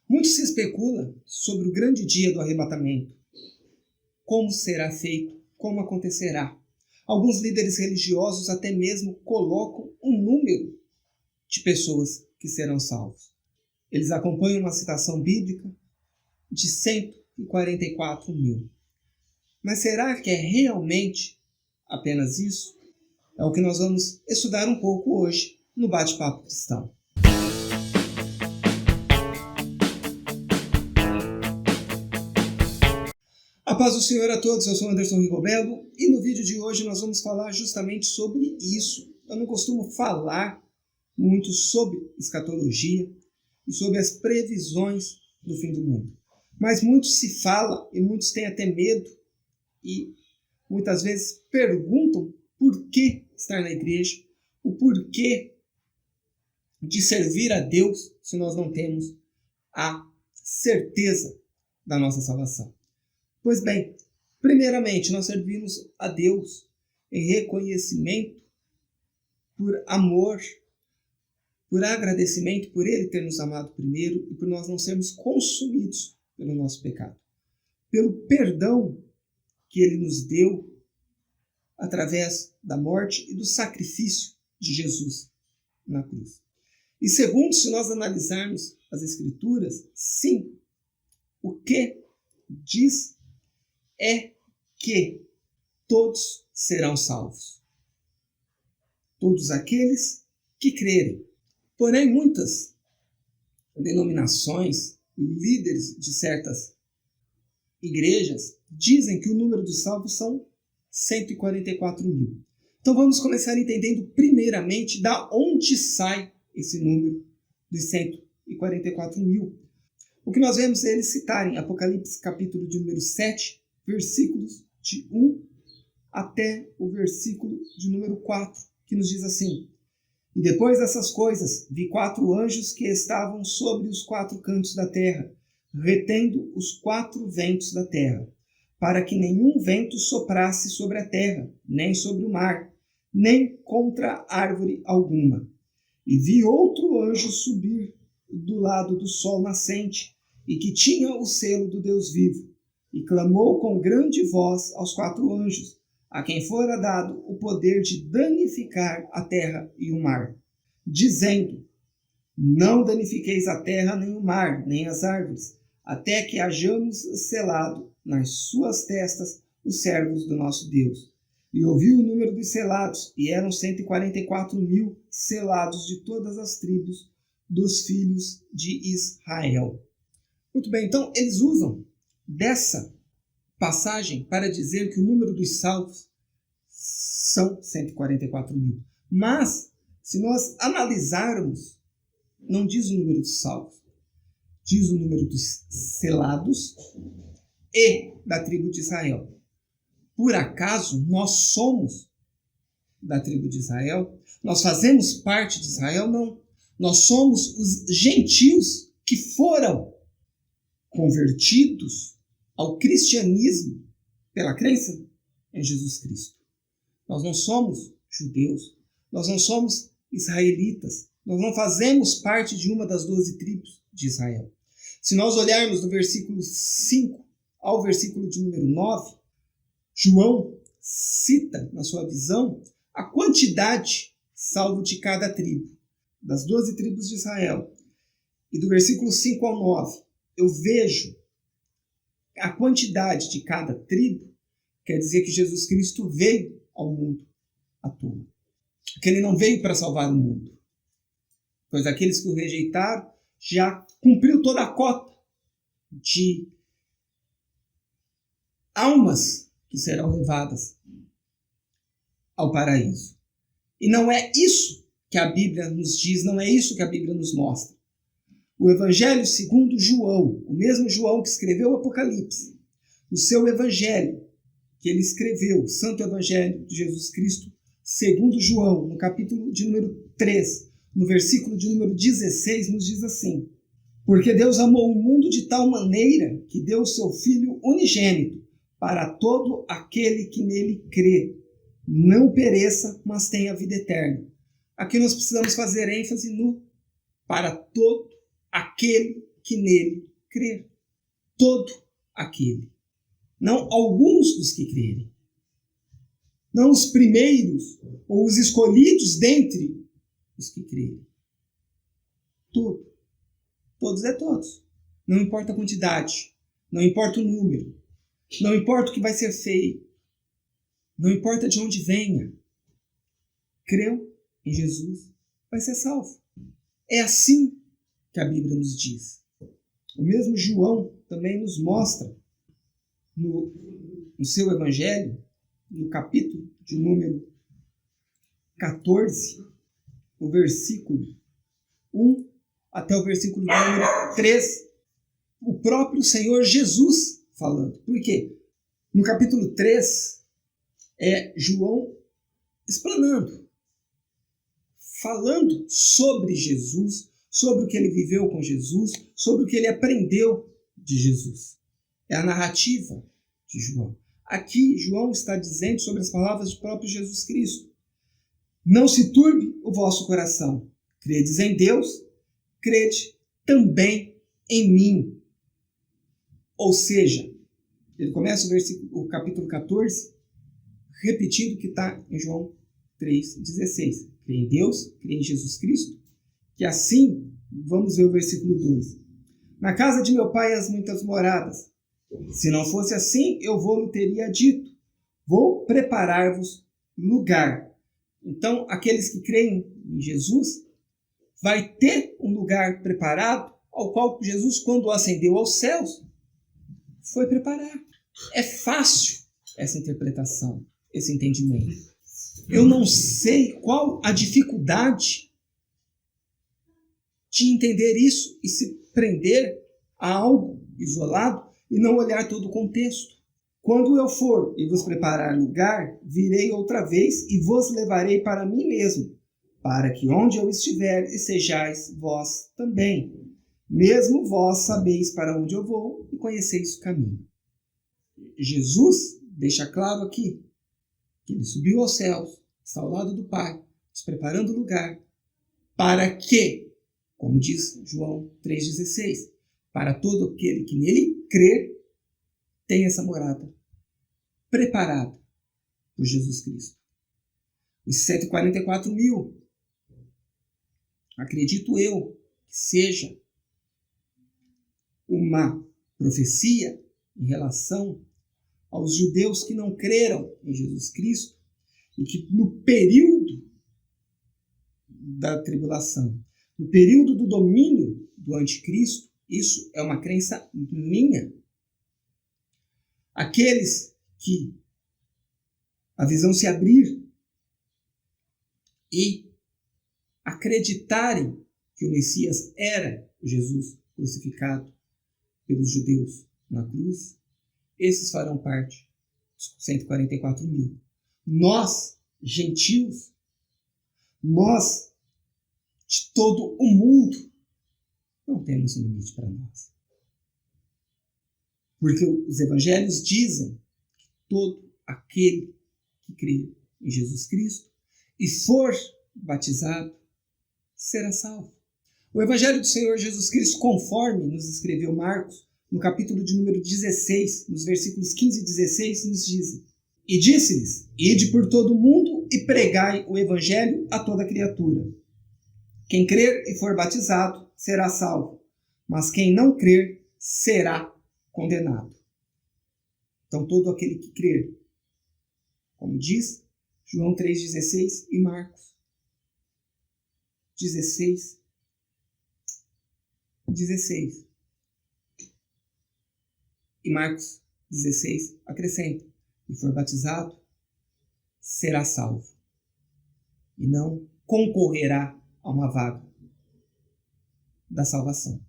Muito se especula sobre o grande dia do arrebatamento. Como será feito? Como acontecerá? Alguns líderes religiosos até mesmo colocam um número de pessoas que serão salvos. Eles acompanham uma citação bíblica de 144 mil. Mas será que é realmente apenas isso? É o que nós vamos estudar um pouco hoje no Bate-Papo Cristão. A paz do Senhor a todos, eu sou Anderson Ricobello e no vídeo de hoje nós vamos falar justamente sobre isso. Eu não costumo falar muito sobre escatologia e sobre as previsões do fim do mundo. Mas muito se fala e muitos têm até medo e muitas vezes perguntam por que estar na igreja, o porquê de servir a Deus se nós não temos a certeza da nossa salvação. Pois bem, primeiramente nós servimos a Deus em reconhecimento por amor, por agradecimento por Ele ter nos amado primeiro e por nós não sermos consumidos pelo nosso pecado. Pelo perdão que Ele nos deu através da morte e do sacrifício de Jesus na cruz. E segundo, se nós analisarmos as Escrituras, sim, o que diz é que todos serão salvos. Todos aqueles que crerem. Porém, muitas denominações, líderes de certas igrejas, dizem que o número dos salvos são 144 mil. Então vamos começar entendendo primeiramente da onde sai esse número dos 144 mil. O que nós vemos é eles citarem Apocalipse capítulo de número 7, versículos de 1 até o versículo de número 4, que nos diz assim: E depois dessas coisas, vi 4 anjos que estavam sobre os 4 cantos da terra, retendo os 4 ventos da terra, para que nenhum vento soprasse sobre a terra, nem sobre o mar, nem contra árvore alguma. E vi outro anjo subir do lado do sol nascente, e que tinha o selo do Deus vivo, e clamou com grande voz aos 4 anjos, a quem fora dado o poder de danificar a terra e o mar, dizendo: Não danifiqueis a terra, nem o mar, nem as árvores, até que hajamos selado nas suas testas os servos do nosso Deus. E ouvi o número dos selados, e eram 144 mil selados de todas as tribos dos filhos de Israel. Muito bem, então eles usam dessa passagem para dizer que o número dos salvos são 144 mil. Mas, se nós analisarmos, não diz o número dos salvos, diz o número dos selados e da tribo de Israel. Por acaso nós somos da tribo de Israel? Nós fazemos parte de Israel? Não. Nós somos os gentios que foram convertidos ao cristianismo pela crença em Jesus Cristo. Nós não somos judeus, nós não somos israelitas, nós não fazemos parte de uma das 12 tribos de Israel. Se nós olharmos do versículo 5 ao versículo de número 9, João cita na sua visão a quantidade salvo de cada tribo, das 12 tribos de Israel. E do versículo 5 ao 9, eu vejo a quantidade de cada tribo, quer dizer que Jesus Cristo veio ao mundo à toa. Que ele não veio para salvar o mundo, pois aqueles que o rejeitaram já cumpriu toda a cota de almas que serão levadas ao paraíso. E não é isso que a Bíblia nos diz, não é isso que a Bíblia nos mostra. O Evangelho segundo João, o mesmo João que escreveu o Apocalipse, no seu Evangelho que ele escreveu, o Santo Evangelho de Jesus Cristo, segundo João, no capítulo de número 3, no versículo de número 16, nos diz assim: Porque Deus amou o mundo de tal maneira que deu o seu Filho unigênito para todo aquele que nele crê, não pereça, mas tenha vida eterna. Aqui nós precisamos fazer ênfase no para todo aquele que nele crer. Todo aquele. Não alguns dos que crerem. Não os primeiros ou os escolhidos dentre os que crerem. Todo. Todos é todos. Não importa a quantidade. Não importa o número. Não importa o que vai ser feito. Não importa de onde venha. Creu em Jesus, vai ser salvo. É assim que a Bíblia nos diz. O mesmo João também nos mostra no seu Evangelho, no capítulo de número 14, o versículo 1 até o versículo número 3, o próprio Senhor Jesus falando. Por quê? No capítulo 3, é João explanando, falando sobre Jesus, sobre o que ele viveu com Jesus, sobre o que ele aprendeu de Jesus. É a narrativa de João. Aqui, João está dizendo sobre as palavras do próprio Jesus Cristo. Não se turbe o vosso coração. Credes em Deus, crede também em mim. Ou seja, ele começa o capítulo 14, repetindo o que está em João 3,16. Crê em Deus, crê em Jesus Cristo. Que assim, vamos ver o versículo 2. Na casa de meu pai há muitas moradas. Se não fosse assim, eu vou-lhe teria dito. Vou preparar-vos lugar. Então, aqueles que creem em Jesus, vai ter um lugar preparado, ao qual Jesus, quando ascendeu aos céus, foi preparar. É fácil essa interpretação, esse entendimento. Eu não sei qual a dificuldade de entender isso e se prender a algo isolado e não olhar todo o contexto. Quando eu for e vos preparar lugar, virei outra vez e vos levarei para mim mesmo, para que onde eu estiver estejais vós também. Mesmo vós sabeis para onde eu vou e conheceis o caminho. Jesus deixa claro aqui que ele subiu aos céus, está ao lado do Pai, nos preparando lugar, para que, como diz João 3,16, para todo aquele que nele crer, tenha essa morada preparada por Jesus Cristo. Os 144 mil, acredito eu, que seja uma profecia em relação aos judeus que não creram em Jesus Cristo e que no período da tribulação, no período do domínio do anticristo, isso é uma crença minha. Aqueles que a visão se abrir e acreditarem que o Messias era o Jesus crucificado pelos judeus na cruz, esses farão parte dos 144 mil. Nós, gentios, nós, de todo o mundo, não temos um limite para nós. Porque os evangelhos dizem que todo aquele que crê em Jesus Cristo e for batizado será salvo. O evangelho do Senhor Jesus Cristo, conforme nos escreveu Marcos, no capítulo de número 16, nos versículos 15 e 16, nos dizem: E disse-lhes, ide por todo o mundo e pregai o evangelho a toda criatura. Quem crer e for batizado será salvo, mas quem não crer será condenado. Então, todo aquele que crer, como diz João 3,16 e Marcos 16. E Marcos 16 acrescenta: e for batizado, será salvo, e não concorrerá a uma vaga da salvação.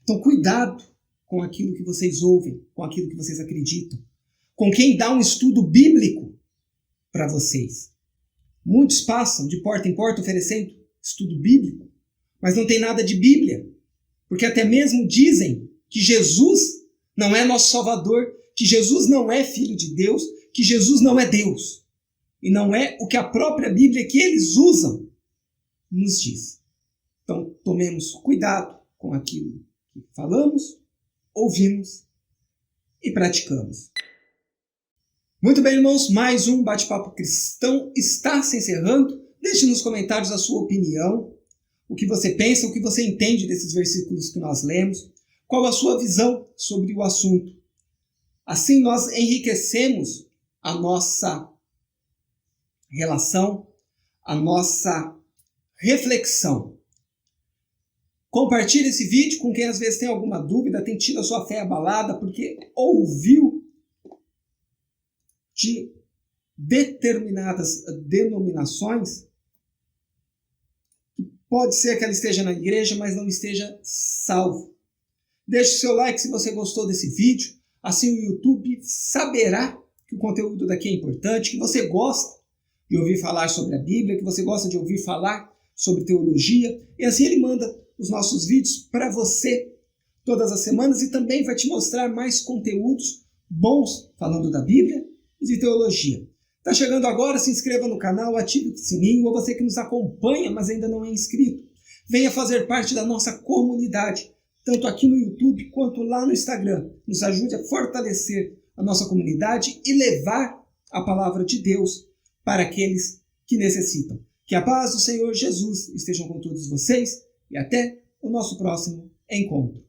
Então, cuidado com aquilo que vocês ouvem, com aquilo que vocês acreditam, com quem dá um estudo bíblico para vocês. Muitos passam de porta em porta oferecendo estudo bíblico, mas não tem nada de Bíblia, porque até mesmo dizem que Jesus não é nosso Salvador, que Jesus não é Filho de Deus, que Jesus não é Deus. E não é o que a própria Bíblia que eles usam nos diz. Então, tomemos cuidado com aquilo que falamos, ouvimos e praticamos. Muito bem, irmãos, mais um Bate-Papo Cristão está se encerrando. Deixe nos comentários a sua opinião, o que você pensa, o que você entende desses versículos que nós lemos, qual a sua visão sobre o assunto. Assim nós enriquecemos a nossa relação, a nossa reflexão. Compartilhe esse vídeo com quem às vezes tem alguma dúvida, tem tido a sua fé abalada porque ouviu de determinadas denominações. Pode ser que ela esteja na igreja, mas não esteja salvo. Deixe seu like se você gostou desse vídeo. Assim o YouTube saberá que o conteúdo daqui é importante, que você gosta de ouvir falar sobre a Bíblia, que você gosta de ouvir falar sobre teologia. E assim ele manda os nossos vídeos para você todas as semanas e também vai te mostrar mais conteúdos bons falando da Bíblia e de teologia. Está chegando agora? Se inscreva no canal, ative o sininho, ou você que nos acompanha, mas ainda não é inscrito. Venha fazer parte da nossa comunidade, tanto aqui no YouTube quanto lá no Instagram. Nos ajude a fortalecer a nossa comunidade e levar a palavra de Deus para aqueles que necessitam. Que a paz do Senhor Jesus esteja com todos vocês e até o nosso próximo encontro.